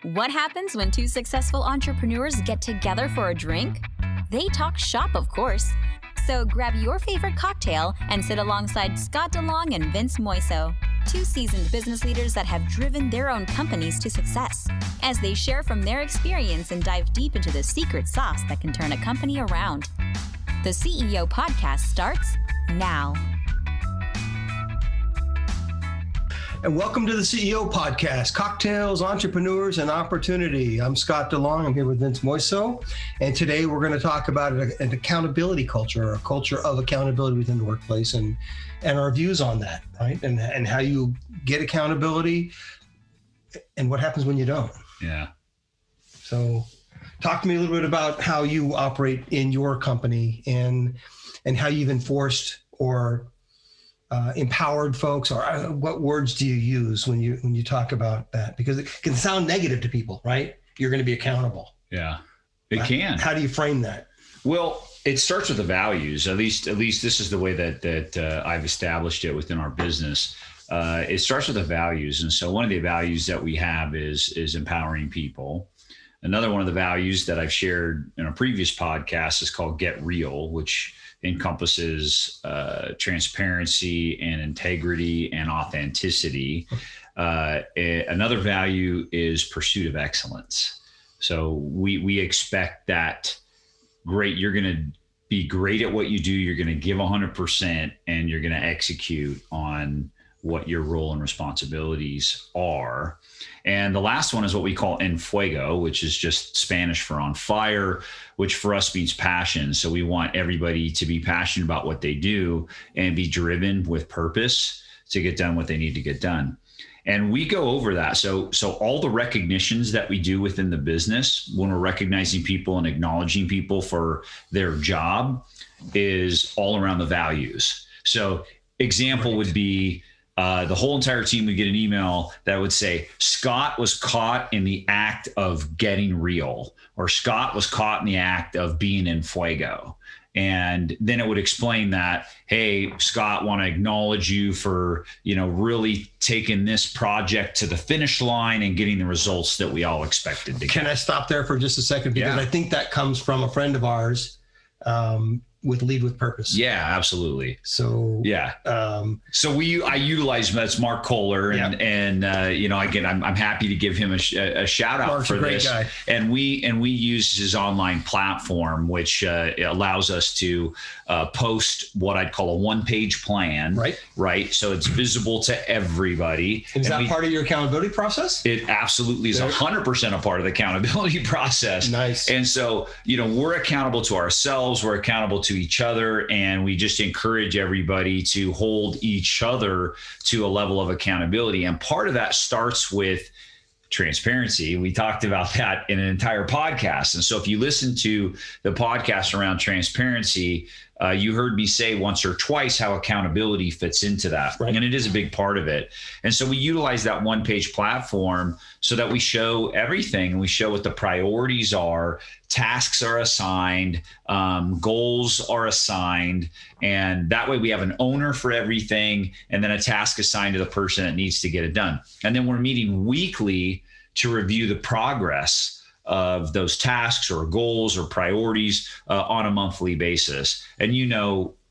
What happens when two successful entrepreneurs get together for a drink? They talk shop, of course. So grab your favorite cocktail and sit alongside Scott DeLong and Vince Moiso, two seasoned business leaders that have driven their own companies to success, as they share from their experience and dive deep into the secret sauce that can turn a company around. The CEO Podcast starts now. And welcome to the CEO Podcast, Cocktails, Entrepreneurs, and Opportunity. I'm Scott DeLong. I'm here with Vince Moiso. And today we're going to talk about an accountability culture, a culture of accountability within the workplace, and our views on that, right? And how you get accountability and what happens when you don't. Yeah. So talk to me a little bit about how you operate in your company and how you've enforced or empowered folks, or what words do you use when you talk about that? Because it can sound negative to people, right? You're going to be accountable. Yeah, it can. How do you frame that? Well, it starts with the values. At least this is the way that I've established it within our business. It starts with the values, and so one of the values that we have is empowering people. Another one of the values that I've shared in a previous podcast is called Get Real, which encompasses transparency and integrity and authenticity. Another value is pursuit of excellence. So we expect that you're going to be great at what you do. You're going to give 100% and you're going to execute on what your role and responsibilities are. And the last one is what we call en fuego, which is just Spanish for on fire, which for us means passion. So we want everybody to be passionate about what they do and be driven with purpose to get done what they need to get done. And we go over that. So all the recognitions that we do within the business, when we're recognizing people and acknowledging people for their job, is all around the values. So example would be, the whole entire team would get an email that would say, Scott was caught in the act of getting real, or Scott was caught in the act of being in fuego. And then it would explain that, hey, Scott, want to acknowledge you for, really taking this project to the finish line and getting the results that we all expected to get. Can I stop there for just a second? Because I think that comes from a friend of ours, with Lead with Purpose. Yeah, absolutely. So yeah. So I utilize that's Mark Kohler, and again, I'm happy to give him a shout out. Mark's for a great this. Guy. And we use his online platform, which allows us to post what I'd call a one-page plan. Right. So it's visible to everybody. Is that part of your accountability process? It absolutely is 100% a part of the accountability process. Nice. And so we're accountable to ourselves. We're accountable to each other, and we just encourage everybody to hold each other to a level of accountability. And part of that starts with transparency. We talked about that in an entire podcast. And so if you listen to the podcast around transparency, you heard me say once or twice how accountability fits into that. Right. And it is a big part of it. And so we utilize that one-page platform so that we show everything, and we show what the priorities are, tasks are assigned, goals are assigned, and that way we have an owner for everything, and then a task assigned to the person that needs to get it done. And then we're meeting weekly to review the progress of those tasks or goals or priorities on a monthly basis. And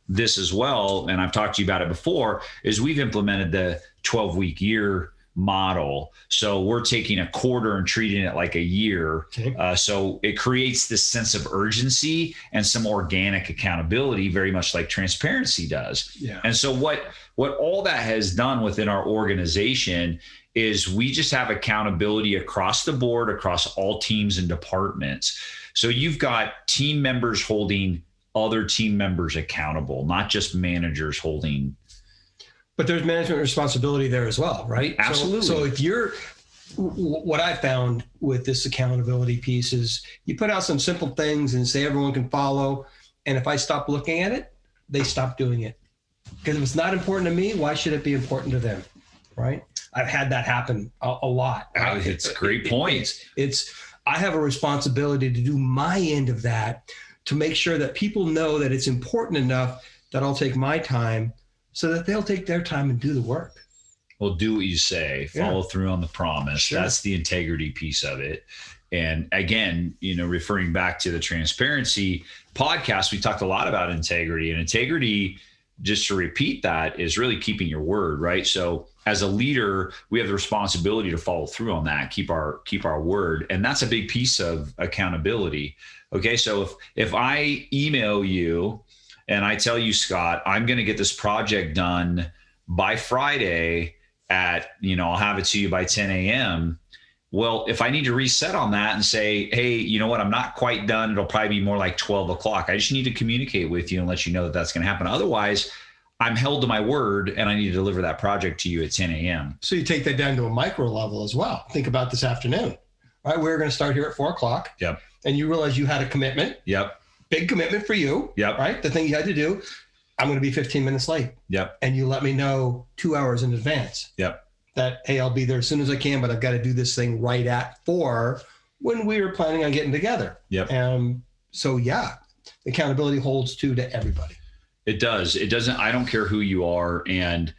this as well, and I've talked to you about it before, is we've implemented the 12-week year model. So we're taking a quarter and treating it like a year. Okay. So it creates this sense of urgency and some organic accountability, very much like transparency does. Yeah. And so what all that has done within our organization is we just have accountability across the board, across all teams and departments. So you've got team members holding other team members accountable, not just managers holding. But there's management responsibility there as well, right? Absolutely. So if what I found with this accountability piece is you put out some simple things and say everyone can follow. And if I stop looking at it, they stop doing it. Because if it's not important to me, why should it be important to them, right? I've had that happen a lot. It's a great point. I have a responsibility to do my end of that, to make sure that people know that it's important enough that I'll take my time so that they'll take their time and do the work. Well, do what you say, follow through on the promise. Sure. That's the integrity piece of it. And again, referring back to the transparency podcast, we talked a lot about integrity, and integrity, just to repeat that, is really keeping your word, right? So as a leader, we have the responsibility to follow through on that, keep our word. And that's a big piece of accountability. Okay. So if I email you and I tell you, Scott, I'm going to get this project done by Friday at, I'll have it to you by 10 a.m. Well, if I need to reset on that and say, hey, you know what, I'm not quite done, it'll probably be more like 12 o'clock. I just need to communicate with you and let you know that that's going to happen. Otherwise, I'm held to my word and I need to deliver that project to you at 10 a.m. So you take that down to a micro level as well. Think about this afternoon, right? We're going to start here at 4 o'clock. Yep. And you realize you had a commitment. Yep. Big commitment for you. Yep. Right? The thing you had to do. I'm going to be 15 minutes late. Yep. And you let me know 2 hours in advance. Yep. That, hey, I'll be there as soon as I can, but I've got to do this thing right at 4 when we were planning on getting together. Yep. So yeah, accountability holds true to everybody. It does. It doesn't. I don't care who you are. And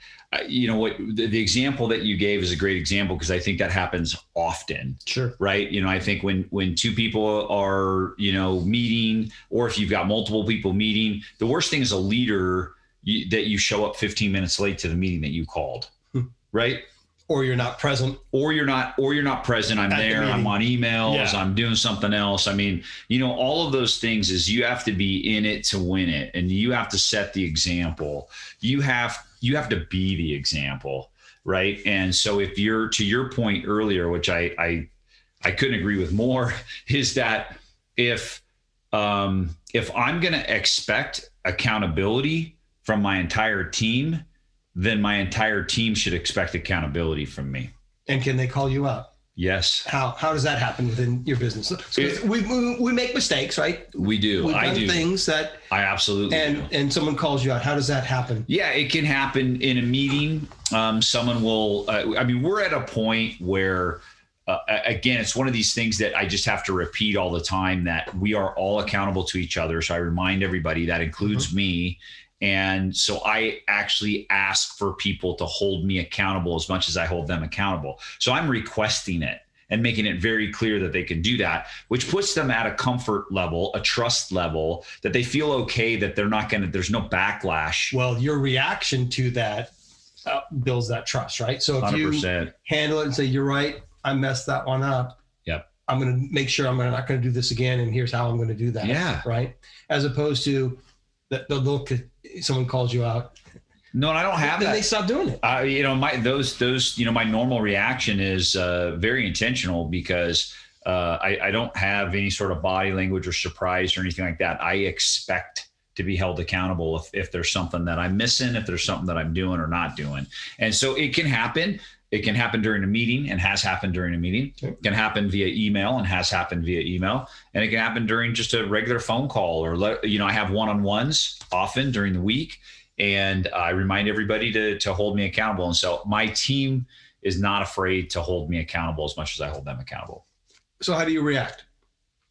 you know what, the example that you gave is a great example, because I think that happens often. Sure. Right. I think when two people are, meeting, or if you've got multiple people meeting, the worst thing as a leader that you show up 15 minutes late to the meeting that you called. Right. Or you're not present. Or you're not present. I'm there. I'm on emails. Yeah. I'm doing something else. I mean, all of those things is you have to be in it to win it, and you have to set the example. You have to be the example, right? And so if you're, to your point earlier, which I couldn't agree with more, is that if I'm going to expect accountability from my entire team, then my entire team should expect accountability from me. And can they call you out? Yes. How does that happen within your business? We make mistakes, right? We do. We've done do things that I absolutely do. And someone calls you out. How does that happen? Yeah, it can happen in a meeting. Someone will. We're at a point where, again, it's one of these things that I just have to repeat all the time, that we are all accountable to each other. So I remind everybody that includes me. And so I actually ask for people to hold me accountable as much as I hold them accountable. So I'm requesting it and making it very clear that they can do that, which puts them at a comfort level, a trust level, that they feel okay, that there's no backlash. Well, your reaction to that builds that trust, right? So if 100%. You handle it and say, you're right, I messed that one up. Yep. I'm going to make sure I'm not going to do this again, and here's how I'm going to do that. Yeah. Right. As opposed to someone calls you out. No, and I don't have that. Then they stop doing it. My normal reaction is very intentional, because I don't have any sort of body language or surprise or anything like that. I expect to be held accountable if there's something that I'm missing, if there's something that I'm doing or not doing. And so it can happen. It can happen during a meeting, and has happened during a meeting. It can happen via email, and has happened via email. And it can happen during just a regular phone call, or, I have one-on-ones often during the week, and I remind everybody to hold me accountable. And so my team is not afraid to hold me accountable as much as I hold them accountable. So how do you react?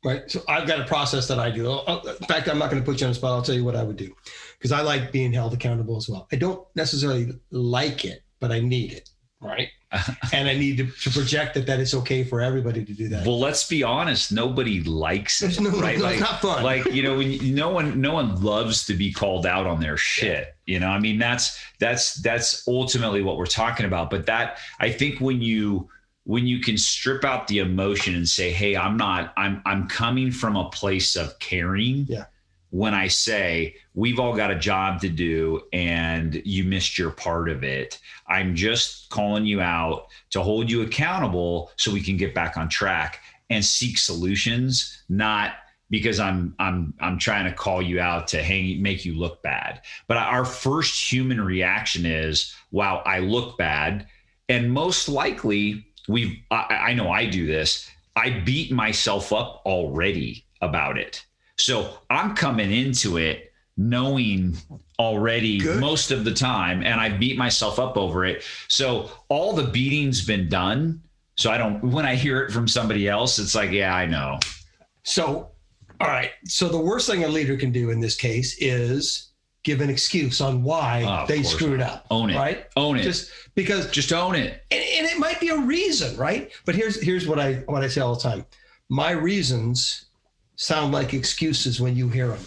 Right. So I've got a process that I do. In fact, I'm not going to put you on the spot. I'll tell you what I would do, because I like being held accountable as well. I don't necessarily like it, but I need it. Right. And I need to project that it's okay for everybody to do that. Well, let's be honest. Nobody likes it. Right? It's not fun. When no one loves to be called out on their shit. That's ultimately what we're talking about. But that, I think when you can strip out the emotion and say, hey, I'm coming from a place of caring. Yeah. When I say, we've all got a job to do and you missed your part of it, I'm just calling you out to hold you accountable so we can get back on track and seek solutions, not because I'm trying to call you out to make you look bad. But our first human reaction is, wow, I look bad. And most likely I know I do this. I beat myself up already about it. So I'm coming into it knowing already most of the time, and I beat myself up over it. So all the beating's been done. So when I hear it from somebody else, it's like, yeah, I know. So, all right. So the worst thing a leader can do in this case is give an excuse on why they screwed up. Own it. Right? Own it. Just own it. And it might be a reason, right? But here's what I say all the time. My reasons sound like excuses when you hear them.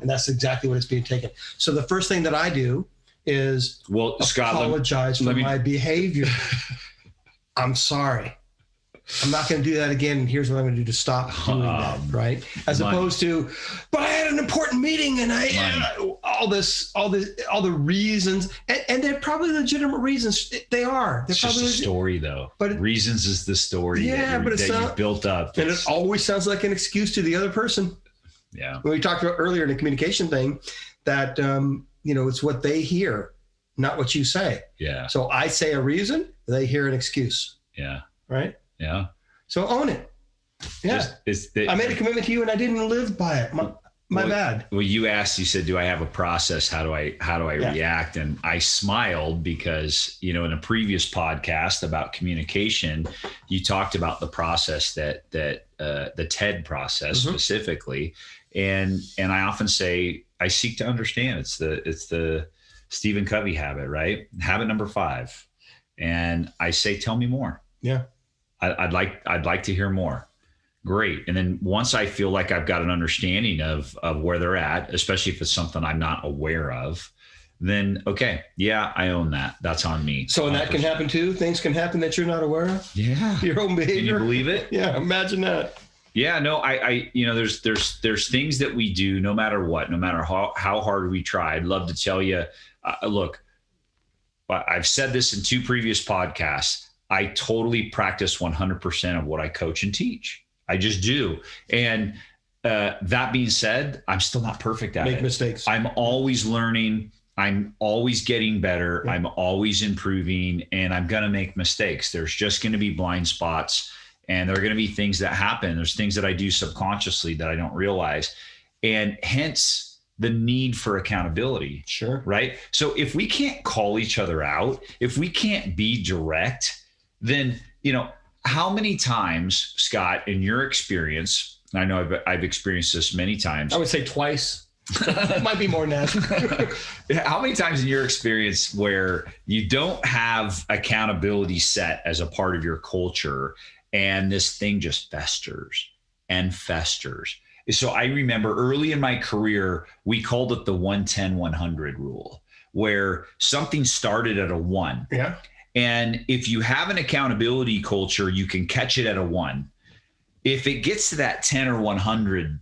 And that's exactly what it's being taken. So the first thing that I do is apologize for my behavior. I'm sorry. I'm not going to do that again. And here's what I'm going to do to stop doing that, right? As opposed to, but I had an important meeting and all the reasons, and they're probably legitimate reasons. They are. They're it's probably just a story, though. But reasons is the story that you've built up. And it always sounds like an excuse to the other person. Yeah. When we talked about earlier in the communication thing, that it's what they hear, not what you say. Yeah. So I say a reason, they hear an excuse. Yeah. Right. Yeah. So own it. Yeah. I made a commitment to you and I didn't live by it. My bad. Well, you said, do I have a process? How do I react? And I smiled because, in a previous podcast about communication, you talked about the process that the TED process specifically. And I often say, I seek to understand. It's the Stephen Covey habit, right? Habit number 5. And I say, tell me more. Yeah. I'd like to hear more. Great. And then once I feel like I've got an understanding of where they're at, especially if it's something I'm not aware of, then, okay, yeah, I own that. That's on me. So, and that can happen too? Things can happen that you're not aware of? Yeah. Your own behavior? Can you believe it? Yeah, imagine that. Yeah, no, there's things that we do no matter what, no matter how hard we try. I'd love to tell you, look, I've said this in 2 previous podcasts. I totally practice 100% of what I coach and teach. I just do. And that being said, I'm still not perfect at it. Make mistakes. I'm always learning. I'm always getting better. Yeah. I'm always improving, and I'm going to make mistakes. There's just going to be blind spots, and there are going to be things that happen. There's things that I do subconsciously that I don't realize, and hence the need for accountability. Sure. Right. So if we can't call each other out, if we can't be direct, then, how many times, Scott, in your experience, I know I've experienced this many times. I would say twice. It might be more than that. How many times in your experience where you don't have accountability set as a part of your culture and this thing just festers and festers? So I remember early in my career, we called it the 110-100 rule, where something started at a 1. Yeah. And if you have an accountability culture, you can catch it at a 1. If it gets to that 10 or 100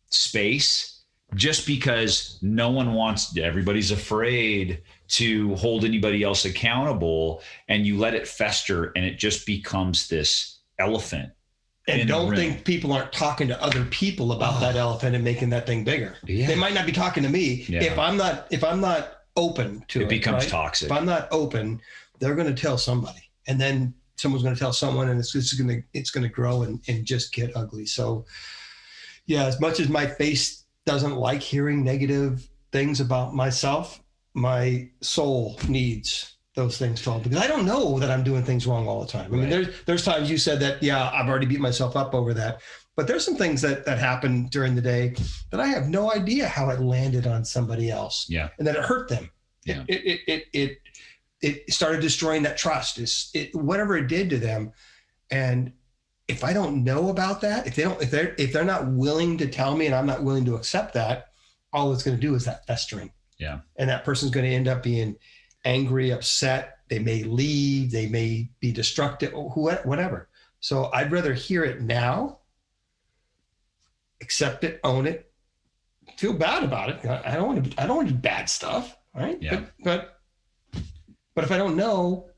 space, just because everybody's afraid to hold anybody else accountable, and you let it fester and it just becomes this elephant. And don't think people aren't talking to other people about that elephant and making that thing bigger. Yeah. They might not be talking to me. Yeah. If I'm not open to it, becomes toxic. If I'm not open, they're going to tell somebody, and then someone's going to tell someone, and it's going to grow and just get ugly. So, yeah, as much as my face doesn't like hearing negative things about myself, my soul needs those things told, because I don't know that I'm doing things wrong all the time. I mean, there's times you said that, yeah, I've already beat myself up over that, but there's some things that happen during the day that I have no idea how it landed on somebody else. Yeah, and that it hurt them. Yeah, it started destroying that trust. Whatever it did to them. And if I don't know about that, if they're not willing to tell me and I'm not willing to accept that, all it's going to do is that festering. Yeah. And that person's going to end up being angry, upset. They may leave. They may be destructive, whatever. So I'd rather hear it now, accept it, own it, feel bad about it. I don't want to do bad stuff. Right. Yeah. But if I don't know,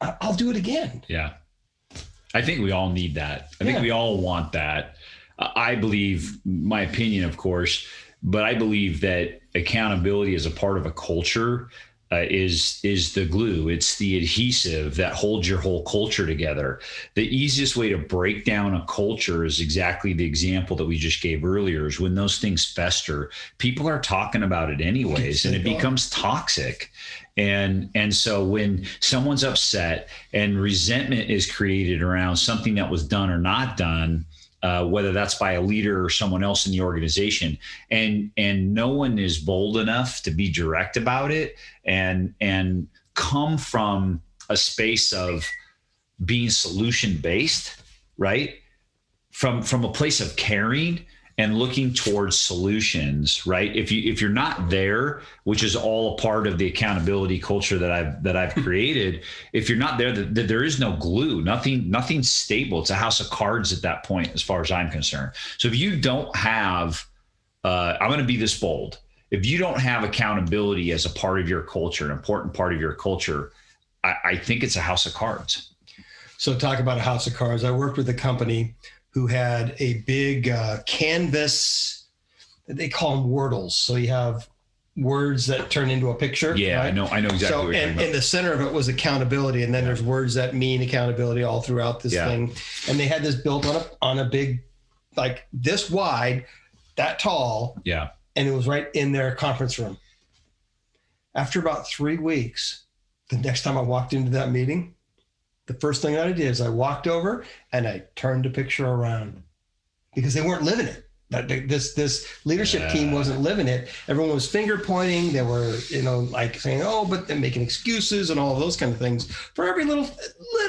I'll do it again. Yeah. I think we all need that. I think we all want that. I believe, my opinion, of course, but I believe that accountability as a part of a culture is the glue. It's the adhesive that holds your whole culture together. The easiest way to break down a culture is exactly the example that we just gave earlier, is when those things fester, people are talking about it anyways, and it becomes toxic. And so when someone's upset and resentment is created around something that was done or not done, whether that's by a leader or someone else in the organization, and no one is bold enough to be direct about it and come from a space of being solution based, right? From a place of caring and looking towards solutions, right? If you're not there, which is all a part of the accountability culture that I've created, if you're not there, there is no glue, nothing's stable. It's a house of cards at that point, as far as I'm concerned. So if you don't have, I'm going to be this bold. If you don't have accountability as a part of your culture, an important part of your culture, I think it's a house of cards. So talk about a house of cards. I worked with a company who had a big canvas, they call them wordles. So you have words that turn into a picture. Yeah, right? I know exactly so, what you're talking about. In the center of it was accountability. And then there's words that mean accountability all throughout this thing. And they had this built on a big, like this wide, that tall. Yeah. And it was right in their conference room. After about 3 weeks, the next time I walked into that meeting, the first thing that I did is I walked over and I turned the picture around because they weren't living it. This leadership team wasn't living it. Everyone was finger pointing. They were, like saying, "Oh," but they're making excuses and all of those kind of things for every little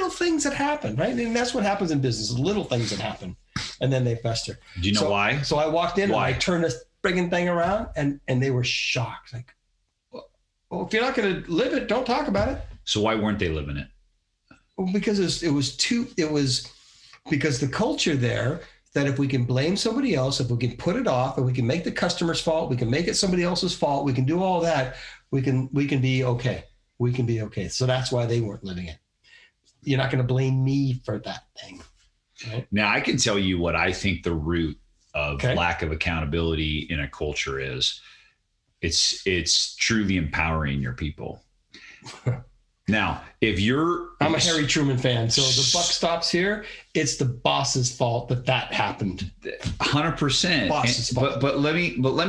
things that happen, right? And that's what happens in business: little things that happen, and then they fester. Do you know why? So I walked in Why? and I turned this frigging thing around, and they were shocked. Like, well, if you're not going to live it, don't talk about it. So why weren't they living it? Well, because it was because the culture there, that if we can blame somebody else, if we can put it off, if we can make the customer's fault, we can make it somebody else's fault, we can do all that, we can be okay. We can be okay. So that's why they weren't living it. You're not going to blame me for that thing. Right? Now, I can tell you what I think the root of lack of accountability in a culture is. It's truly empowering your people. Now, if I'm a Harry Truman fan, so the buck stops here. It's the boss's fault that happened. 100%. Boss's fault. But let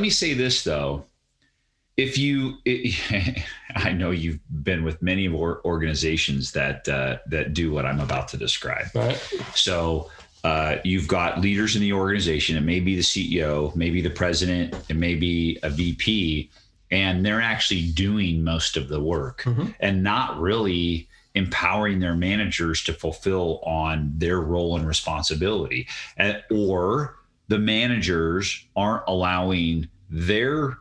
me say this though. I know you've been with many organizations that do what I'm about to describe. Right. So you've got leaders in the organization. It may be the CEO, maybe the president, it may be a VP. And they're actually doing most of the work and not really empowering their managers to fulfill on their role and responsibility. Or the managers aren't allowing their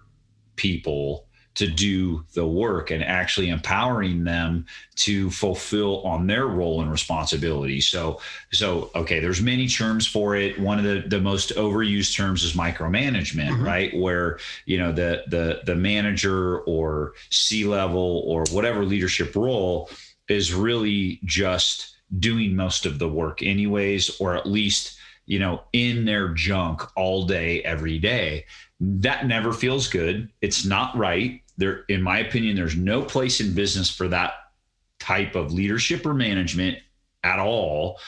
people to do the work and actually empowering them to fulfill on their role and responsibility. So okay, there's many terms for it. One of the most overused terms is micromanagement, right? Where, the manager or C-level or whatever leadership role is really just doing most of the work anyways, or at least, in their junk all day, every day. That never feels good. It's not right. There, in my opinion, there's no place in business for that type of leadership or management at all.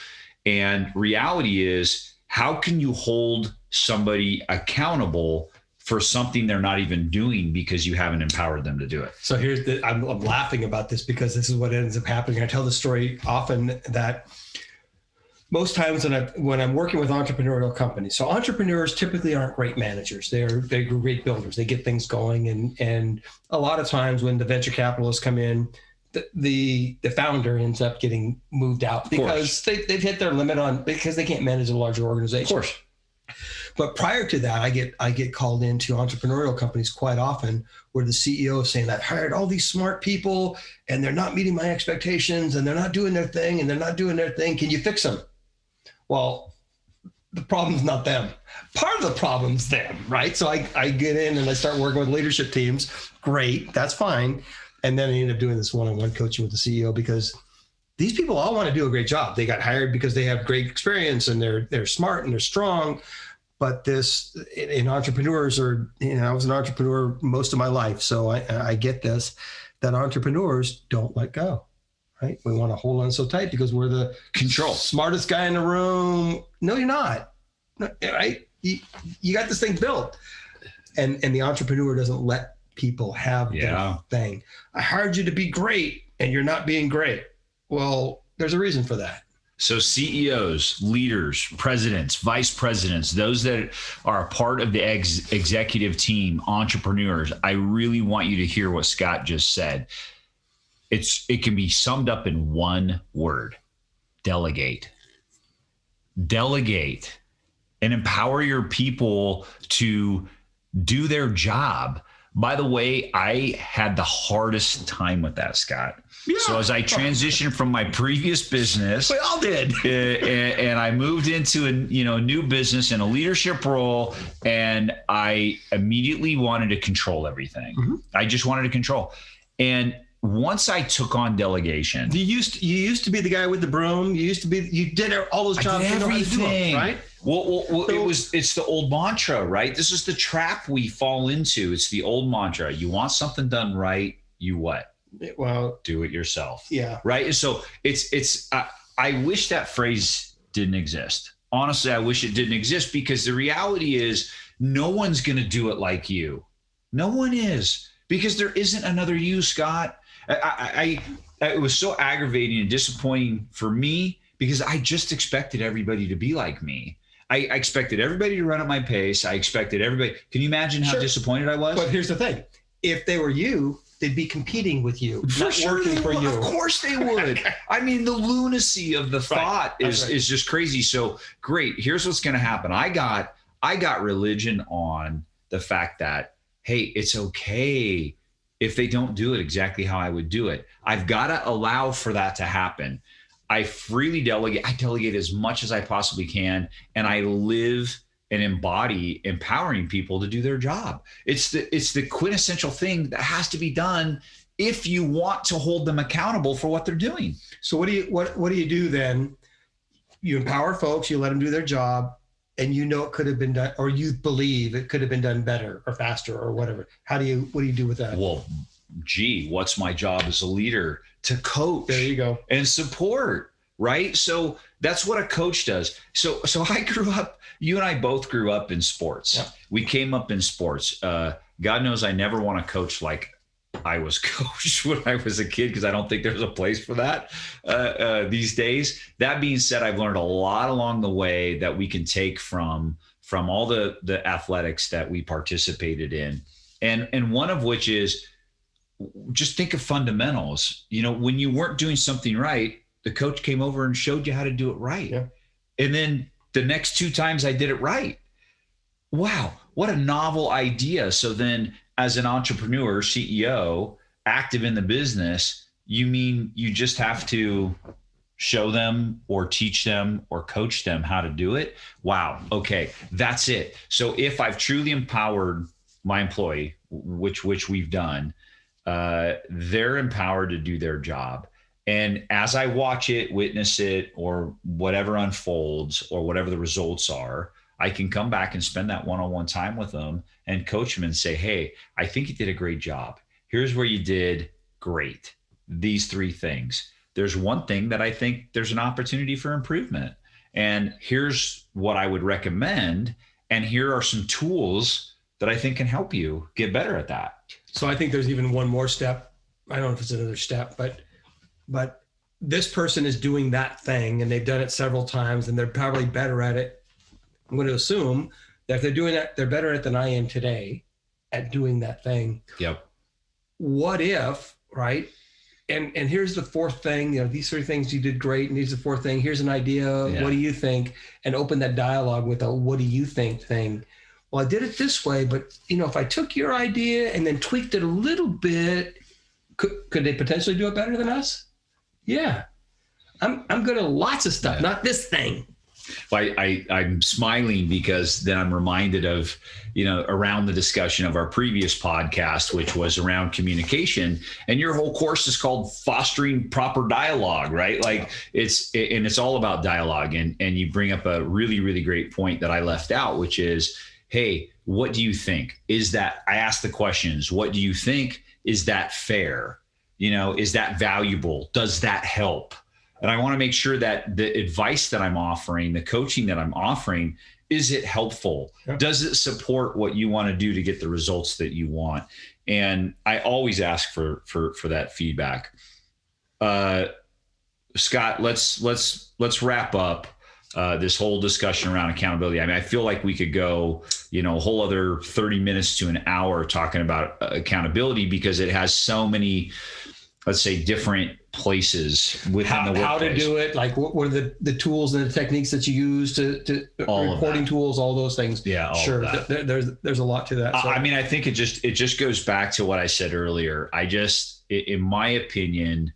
And reality is, how can you hold somebody accountable for something they're not even doing because you haven't empowered them to do it? So I'm laughing about this because this is what ends up happening. I tell the story often that most times when I'm working with entrepreneurial companies, so entrepreneurs typically aren't great managers. They're great builders. They get things going. And a lot of times when the venture capitalists come in, the founder ends up getting moved out because they've hit their limit because they can't manage a larger organization. Of course. But prior to that, I get called into entrepreneurial companies quite often where the CEO is saying, "I've hired all these smart people and they're not meeting my expectations and they're not doing their thing and they're not doing their thing. Can you fix them?" Well, the problem's not them. Part of the problem's them, right? So I get in and I start working with leadership teams. Great, that's fine. And then I end up doing this one-on-one coaching with the CEO because these people all want to do a great job. They got hired because they have great experience and they're smart and they're strong. But in entrepreneurs, I was an entrepreneur most of my life, so I get this, that entrepreneurs don't let go. Right? We want to hold on so tight because we're the smartest guy in the room. No, you're not. Right? You got this thing built. And the entrepreneur doesn't let people have their thing. I hired you to be great and you're not being great. Well, there's a reason for that. So CEOs, leaders, presidents, vice presidents, those that are a part of the executive team, entrepreneurs, I really want you to hear what Scott just said. It can be summed up in one word: delegate. Delegate and empower your people to do their job. By the way, I had the hardest time with that, Scott. Yeah. So as I transitioned from my previous business, we all did, and I moved into a new business in a leadership role, and I immediately wanted to control everything. Mm-hmm. I just wanted to control. And once I took on delegation, you used to be the guy with the broom. You did all those jobs. I did everything, right? Well, it's the old mantra, right? This is the trap we fall into. It's the old mantra. You want something done right, you what? Well, do it yourself. Yeah. Right. And so I wish that phrase didn't exist. Honestly, I wish it didn't exist, because the reality is no one's going to do it like you. No one is, because there isn't another you, Scott. It was so aggravating and disappointing for me, because I just expected everybody to be like me. I expected everybody to run at my pace. I expected everybody. Can you imagine how disappointed I was? But here's the thing. If they were you, they'd be competing with you, not working for you. Of course they would. I mean, the lunacy of the thought is just crazy. So great. Here's what's going to happen. I got religion on the fact that, hey, it's okay if they don't do it exactly how I would do it. I've got to allow for that to happen. I freely delegate. I delegate as much as I possibly can, and I live and embody empowering people to do their job. It's the quintessential thing that has to be done if you want to hold them accountable for what they're doing. So what do you do then? You empower folks, you let them do their job, and it could have been done, or you believe it could have been done better or faster or whatever. What do you do with that? Well, what's my job as a leader? To coach. There you go. And support, right? So that's what a coach does. So I grew up, you and I both grew up in sports. Yep. We came up in sports. God knows I never want to coach like I was coached when I was a kid, because I don't think there's a place for that these days. That being said, I've learned a lot along the way that we can take from all the athletics that we participated in. And one of which is, just think of fundamentals. When you weren't doing something right, the coach came over and showed you how to do it right. Yeah. And then the next 2 times I did it right. Wow, what a novel idea. So then as an entrepreneur, CEO, active in the business, you mean you just have to show them or teach them or coach them how to do it? Wow. Okay, that's it. So if I've truly empowered my employee, which we've done, they're empowered to do their job. And as I watch it, witness it, or whatever unfolds, or whatever the results are, I can come back and spend that one-on-one time with them and coach them and say, hey, I think you did a great job. Here's where you did great. These 3 things. There's one thing that I think there's an opportunity for improvement. And here's what I would recommend. And here are some tools that I think can help you get better at that. So I think there's even one more step. I don't know if it's another step, but this person is doing that thing, and they've done it several times, and they're probably better at it. I'm going to assume that if they're doing that, they're better at it than I am today at doing that thing. Yep. What if, right? And here's the 4th thing, these 3 things you did great, and here's the 4th thing. Here's an idea. Yeah. What do you think? And open that dialogue with a what do you think thing. Well, I did it this way, but if I took your idea and then tweaked it a little bit, could they potentially do it better than us? Yeah. I'm good at lots of stuff, not this thing. Well, I'm smiling because then I'm reminded of, around the discussion of our previous podcast, which was around communication, and your whole course is called Fostering Proper Dialogue, right? Like it's all about dialogue. And you bring up a really, really great point that I left out, which is, hey, what do you think? I asked the questions, what do you think? Is that fair? Is that valuable? Does that help? And I want to make sure that the advice that I'm offering, the coaching that I'm offering, is it helpful? Yeah. Does it support what you want to do to get the results that you want? And I always ask for that feedback. Scott, let's wrap up this whole discussion around accountability. I mean, I feel like we could go, a whole other 30 minutes to an hour talking about accountability because it has so many, let's say, different places within the workplace. How to do it, like what are the tools and the techniques that you use to reporting tools, all those things. Yeah, sure. There's a lot to that. So. I mean, I think it just goes back to what I said earlier. In my opinion,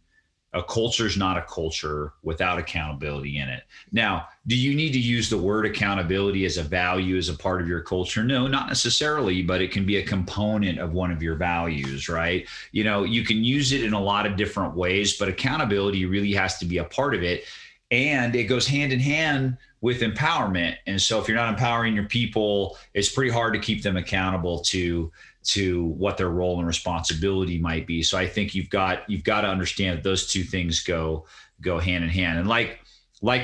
a culture is not a culture without accountability in it. Now, do you need to use the word accountability as a value, as a part of your culture? No, not necessarily, but it can be a component of one of your values, right? You can use it in a lot of different ways, but accountability really has to be a part of it. And it goes hand in hand with empowerment. And so if you're not empowering your people, it's pretty hard to keep them accountable to what their role and responsibility might be. So I think you've got to understand that those two things go hand in hand. And like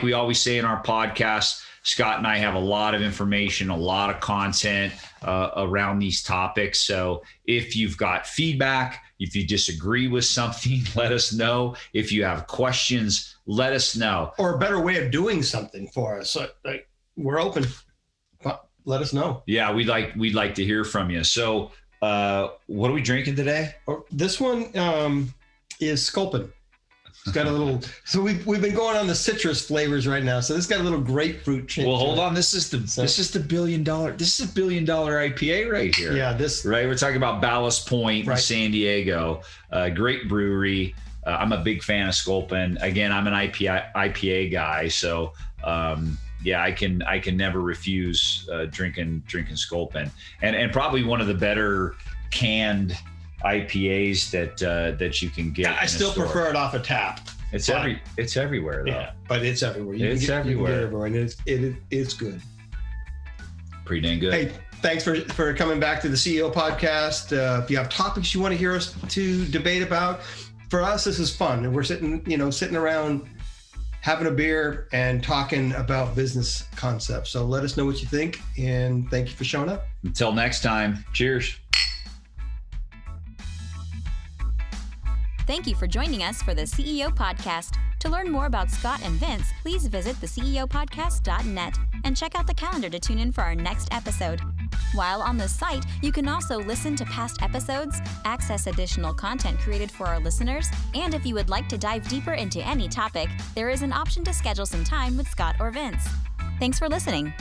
we always say in our podcast, Scott and I have a lot of information, a lot of content around these topics. So if you've got feedback, if you disagree with something, let us know. If you have questions, let us know. Or a better way of doing something for us. So, we're open. Let us know. Yeah, we'd like to hear from you. So what are we drinking today? This one is Sculpin. It's got a little. So we've been going on the citrus flavors right now. So this got a little grapefruit change. Well, hold on. This is the $1 billion. This is $1 billion IPA right here. Yeah, right. We're talking about Ballast Point in San Diego. Great brewery. I'm a big fan of Sculpin. Again, I'm an IPA guy. So I can never refuse drinking Sculpin, and probably one of the better canned IPAs that you can get. I still prefer it off a tap. It's everywhere though. Yeah, but it's everywhere. It's everywhere. And it's good. Pretty dang good. Hey, thanks for coming back to the CEO podcast. If you have topics you want to hear us to debate about, for us this is fun, and we're sitting around having a beer and talking about business concepts. So let us know what you think, and thank you for showing up. Until next time, cheers. Thank you for joining us for the CEO Podcast. To learn more about Scott and Vince, please visit theceopodcast.net and check out the calendar to tune in for our next episode. While on the site, you can also listen to past episodes, access additional content created for our listeners, and if you would like to dive deeper into any topic, there is an option to schedule some time with Scott or Vince. Thanks for listening.